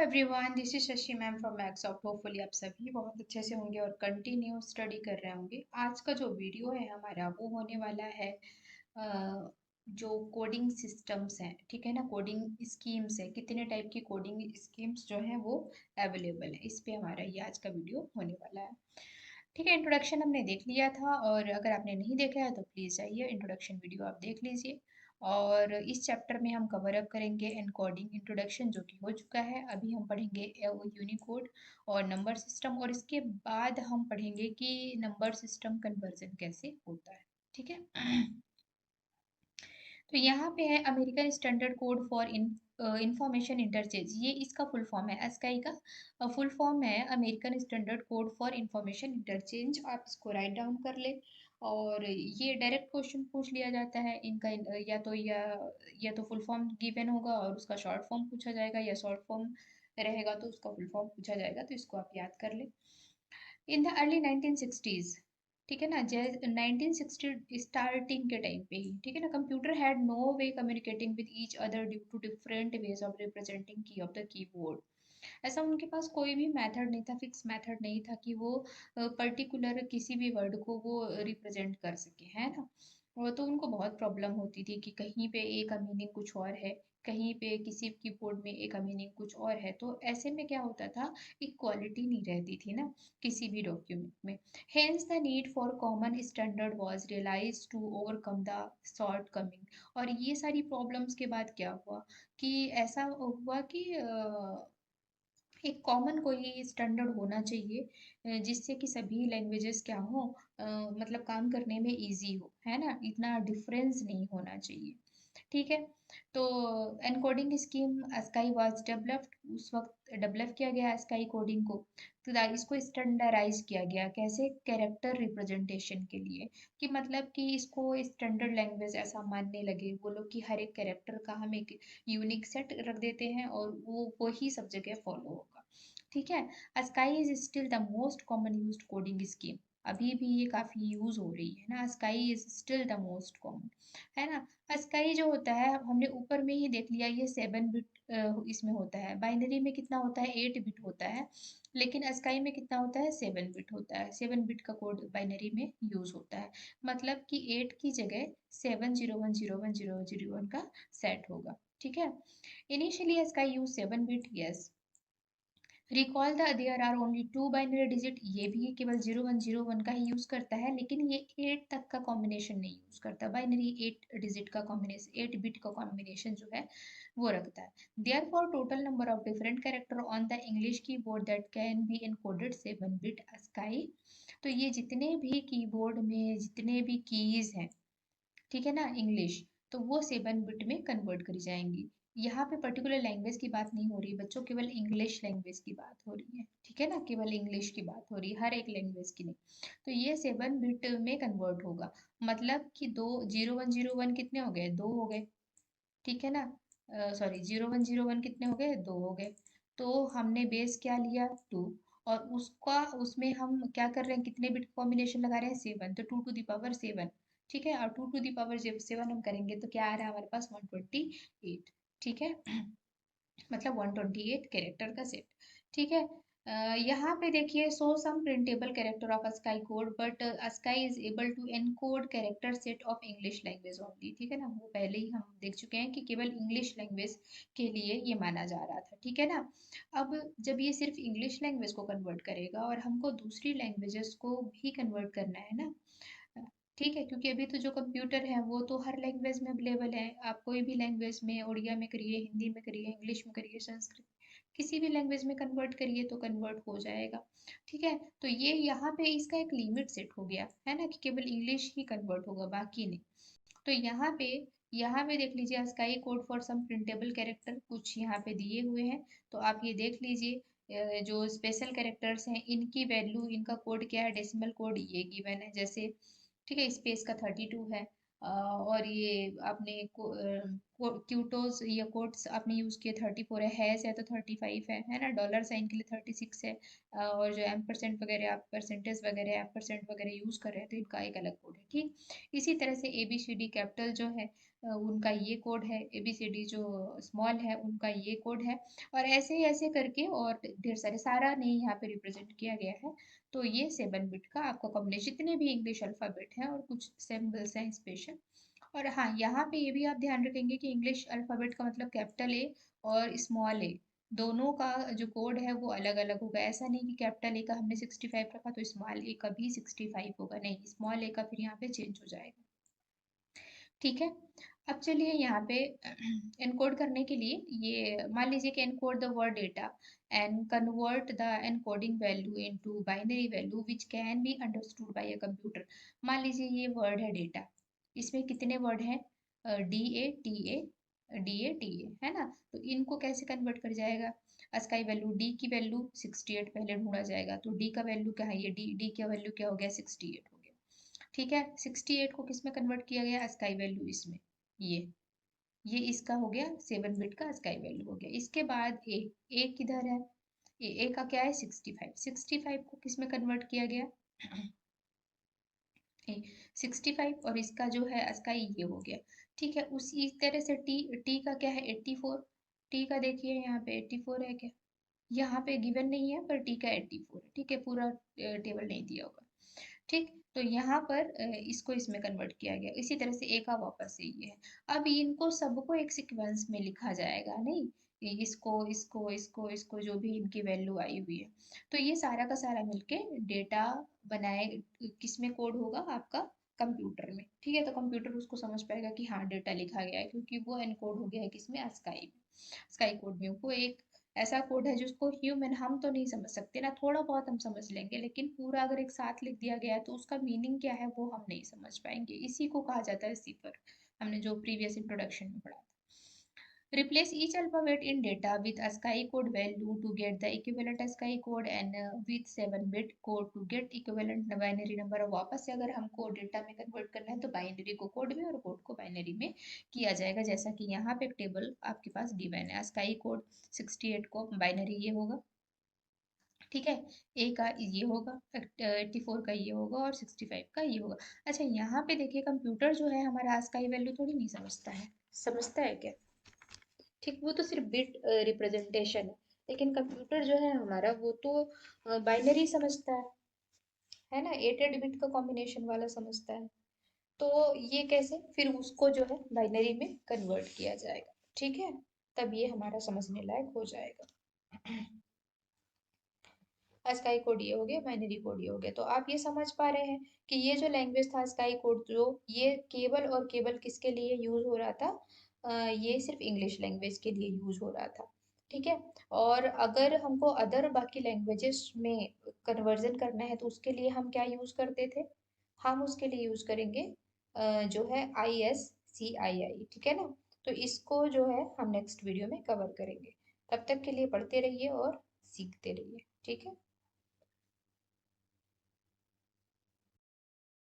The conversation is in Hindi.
Everyone, this is Shashi ma'am from Maxsoft. Hopefully आप सभी बहुत अच्छे से होंगे और कंटिन्यू स्टडी कर रहे होंगे। आज का जो वीडियो है हमारा वो होने वाला है जो कोडिंग सिस्टम्स हैं, ठीक है ना। कोडिंग स्कीम्स है, कितने टाइप की कोडिंग स्कीम्स जो है वो अवेलेबल है, इस पे हमारा ये आज का वीडियो होने वाला है। ठीक है, इंट्रोडक्शन हमने देख लिया था और अगर आपने नहीं देखा है तो प्लीज़ जाइए इंट्रोडक्शन वीडियो आप देख लीजिए। और इस चैप्टर में हम कवर अप करेंगे एनकोडिंग इंट्रोडक्शन, जो कि हो चुका है। अभी हम पढ़ेंगे यूनिकोड और नंबर सिस्टम, और इसके बाद हम पढ़ेंगे कि नंबर सिस्टम कन्वर्जन कैसे होता है। ठीक है। तो यहाँ पे है American standard code for information interchange, ये इसका फुल फॉर्म है। एसकाई का फुल फॉर्म है American standard code for information interchange. आप इसको राइट डाउन कर ले। और ये डायरेक्ट क्वेश्चन पूछ लिया जाता है इनका, या तो फुल फॉर्म गिवन होगा और उसका शॉर्ट फॉर्म पूछा जाएगा, या शॉर्ट फॉर्म रहेगा तो उसका फुल फॉर्म पूछा जाएगा। तो इसको आप याद कर ले। इन द अर्ली 1960s, ठीक है ना, जैसे 1960 स्टार्टिंग के टाइम पे ही, ठीक है ना, computer had no way communicating with each other due to different ways of representing key of the keyboard. ऐसा उनके पास कोई भी मेथड नहीं था, फिक्स मेथड नहीं था कि वो पर्टिकुलर किसी भी वर्ड को वो रिप्रेजेंट कर सके, है ना। और तो उनको बहुत प्रॉब्लम होती थी कि कहीं पे ए का मीनिंग कुछ और है, कहीं पे किसी कीबोर्ड में ए का मीनिंग कुछ और है। तो ऐसे में क्या होता था, इक्वालिटी नहीं रहती थी ना किसी भी डॉक्यूमेंट में। Hence the need for common standard was realized to overcome the shortcoming. और ये सारी प्रॉब्लम्स के बाद क्या हुआ कि ऐसा हुआ कि एक कॉमन कोई स्टैंडर्ड होना चाहिए, जिससे कि सभी लैंग्वेजेस क्या हो, मतलब काम करने में इजी हो, है ना। इतना डिफरेंस नहीं होना चाहिए। ठीक है। तो encoding scheme sky was developed, उस वक्त डेवलप किया गया स्काई कोडिंग को। तो इसको स्टैंडर्डाइज किया गया, कैसे, कैरेक्टर रिप्रेजेंटेशन के लिए। कि मतलब कि इसको स्टैंडर्ड लैंग्वेज ऐसा मानने लगे वो लोग कि हर एक कैरेक्टर का हम एक यूनिक सेट रख देते हैं और वो ही सब जगह फॉलो होगा। ठीक है। Sky is still the most common used coding scheme. अभी भी ये काफी यूज हो रही है ना। Sky is still the most common, है ना। स्काई जो होता है हमने ऊपर में ही देख लिया, ये 7 बिट इसमें होता है। बाइनरी में कितना होता है, 8 बिट होता है। लेकिन स्काई में कितना होता है, 7 बिट होता है। 7 बिट का कोड बाइनरी में यूज होता है। मतलब कि 8 की जगह 7 0 1 0 1 0 0 1 का सेट होगा। ठीक है। Initially ASCII use 7 bit, yes. Recall the there are only 2 binary digit, ये भी केवल 0 1 0 1 का ही यूज करता है, लेकिन ये 8 तक का कॉम्बिनेशन नहीं यूज करता। बाइनरी 8 डिजिट का कॉम्बिनेशन, 8 बिट का कॉम्बिनेशन जो है वो रखता है। Therefore total number of different character on the English keyboard that can be encoded 7 bit ASCII. तो ये जितने भी कीबोर्ड में जितने भी कीज हैं, ठीक है ना, इंग्लिश, तो वो 7 बिट में कन्वर्ट करी जाएंगी। यहाँ पे पर्टिकुलर लैंग्वेज की बात नहीं हो रही बच्चों, केवल इंग्लिश लैंग्वेज की बात हो रही है। ठीक है ना, केवल इंग्लिश की बात हो रही है, हर एक लैंग्वेज की नहीं। तो ये 7 बिट में कन्वर्ट होगा। मतलब कि दो 0 1 0 1 कितने हो गए, 2 हो गए। ठीक है ना। सॉरी, 0 1 0 1 कितने हो गए, 2 हो गए। तो हमने बेस क्या लिया, 2। और उसका उसमें हम क्या कर रहे हैं, कितने बिट कॉम्बिनेशन लगा रहे हैं, 7। तो 2 टू द पावर 7। ठीक है। और 2 टू द पावर 7 हम करेंगे तो क्या आ रहा है हमारे पास, 128। ठीक है। मतलब 128 कैरेक्टर का सेट। ठीक है। यहाँ पे देखिए, so some printable character of ASCII code, but ASCII is able to encode character set of English language only. ठीक है ना, वो पहले ही हम देख चुके हैं कि केवल इंग्लिश लैंग्वेज के लिए ये माना जा रहा था। ठीक है ना। अब जब ये सिर्फ इंग्लिश लैंग्वेज को कन्वर्ट करेगा और हमको दूसरी लैंग्वेजेस को भी कन्वर्ट करना है ना। ठीक है, क्योंकि अभी तो जो कंप्यूटर है वो तो हर लैंग्वेज में अवेलेबल है। आप कोई भी लैंग्वेज में, उड़िया में करिए, हिंदी में करिए, इंग्लिश में करिए, संस्कृत, किसी भी लैंग्वेज में कन्वर्ट करिए तो कन्वर्ट हो जाएगा। ठीक है। तो ये यहाँ पे इसका एक लिमिट सेट हो गया है ना, कि केवल इंग्लिश ही कन्वर्ट होगा, बाकी नहीं। तो यहाँ पे देख लीजिए, ASCII code for some printable character कुछ यहाँ पे दिए हुए हैं। तो आप ये देख लीजिए, जो स्पेशल कैरेक्टर्स हैं इनकी वैल्यू, इनका कोड क्या है, डेसिमल कोड ये गिवन है। जैसे, ठीक है, स्पेस का 32 है। और ये आपने क्यूटोज या कोट्स आपने यूज किए 34 है तो 35 है ना, डॉलर साइन के लिए 36 है, और जो एम% वगैरह आप परसेंटेज वगैरह % वगैरह यूज कर रहे हैं तो इनका एक अलग कोड है। ठीक, इसी तरह से ABCD कैपिटल जो है उनका ये कोड है, ABCD जो स्मॉल है उनका ये कोड है, और ऐसे ही ऐसे करके और ढेर सारे, सारा नहीं यहाँ पे रिप्रेजेंट किया गया है। तो ये 7 बिट का आपका कॉम्बिनेशन, जितने भी इंग्लिश अल्फाबेट हैं और कुछ सिंबल्स हैं स्पेशल। और हाँ, यहाँ पे ये भी आप ध्यान रखेंगे कि इंग्लिश अल्फाबेट का मतलब कैपिटल ए और स्मॉल ए दोनों का जो कोड है वो अलग अलग होगा। ऐसा नहीं कि कैपिटल ए का हमने 65 रखा तो स्मॉल ए का भी 65 होगा, नहीं, स्मॉल ए का फिर यहाँ पे चेंज हो जाएगा। ठीक है, अब चलिए यहाँ पे एनकोड करने के लिए, ये मान लीजिए कि encode the word data and convert the encoding value into binary value which can be understood by a computer. मान लीजिए ये वर्ड है डेटा, इसमें कितने वर्ड हैं, DATA है ना, तो इनको कैसे कन्वर्ट कर जाएगा, अस्काई वैल्यू, डी की वैल्यू 68 पहले ढूंढा जाएगा, तो डी का वैल्यू क्या है, ये डी का वैल्यू क्या हो गया, 68 हो गया। ठीक है, 68 को किस में कन्वर्ट किया गया, अस्काई वैल्यू इसमें, ये इसका हो गया 7 बिट का अस्काई वैल्यू हो गया। इसके बाद ए किधर है, ए का क्या है 65, 65 को किस में कन्वर्ट किया गया, ए 65, और इसका जो है अस्काई ये हो गया। ठीक है, उसी तरह से टी का क्या है 84, टी का देखिए यहाँ पे 84 है क्या, यहाँ पे गिवन नहीं है पर टी का 84 है। ठीक है, पूरा टेबल नहीं दिया होगा। ठीक, तो यहाँ पर इसको इसमें कन्वर्ट किया गया, इसी तरह से ए का वापस से ये है। अब इनको सबको एक सीक्वेंस में लिखा जाएगा, नहीं, इसको इसको इसको इसको जो भी इनकी वैल्यू आई हुई है, तो ये सारा का सारा मिलके डेटा बनाए, किस में कोड होगा आपका कंप्यूटर में। ठीक है, तो कंप्यूटर उसको समझ पाएगा कि हाँ डेटा लिखा गया है, क्योंकि वो एनकोड हो गया है किसमें, स्काई में, स्काई कोड में। वो एक ऐसा कोड है जिसको ह्यूमन हम तो नहीं समझ सकते ना, थोड़ा बहुत हम समझ लेंगे, लेकिन पूरा अगर एक साथ लिख दिया गया है तो उसका मीनिंग क्या है वो हम नहीं समझ पाएंगे। इसी को कहा जाता है सिफर, हमने जो प्रीवियस इंट्रोडक्शन में पढ़ा था। Replace each alphabet in data with a sky code value to get the equivalent sky code and with 7 bit code to get equivalent binary number। वापस से अगर हमको डेटा में कन्वर्ट करना है तो बाइनरी को कोड में और कोड को बाइनरी में किया जाएगा, जैसा कि यहाँ पे एक टेबल आपके पास गिवन है, स्काई कोड 68 को बाइनरी ये होगा। ठीक है, ए का ये होगा, 84 का ये होगा और 65 का ये होगा। अच्छा, यहाँ पे देखिए कंप्यूटर जो है हमारा स्काई वैल्यू थोड़ी नहीं समझता है, समझता है क्या, ठीक, वो तो सिर्फ बिट रिप्रेजेंटेशन है, लेकिन कंप्यूटर जो है हमारा वो तो बाइनरी समझता है ना, 8 बिट का कॉम्बिनेशन वाला समझता है। तो ये कैसे फिर उसको जो है बाइनरी में कन्वर्ट किया जाएगा। ठीक है, तब ये हमारा समझने लायक हो जाएगा। स्काई कोड ये हो गया, बाइनरी कोड ये हो गया, तो आप ये समझ पा रहे हैं कि ये जो लैंग्वेज था स्काई कोड, जो ये केवल और केवल किसके लिए यूज हो रहा था, ये सिर्फ इंग्लिश लैंग्वेज के लिए यूज हो रहा था। ठीक है, और अगर हमको अदर बाकी लैंग्वेजेस में कन्वर्जन करना है तो उसके लिए हम क्या यूज करते थे, हम उसके लिए यूज करेंगे जो है ISCII। ठीक है ना, तो इसको जो है हम नेक्स्ट वीडियो में कवर करेंगे। तब तक के लिए पढ़ते रहिए और सीखते रहिए। ठीक है।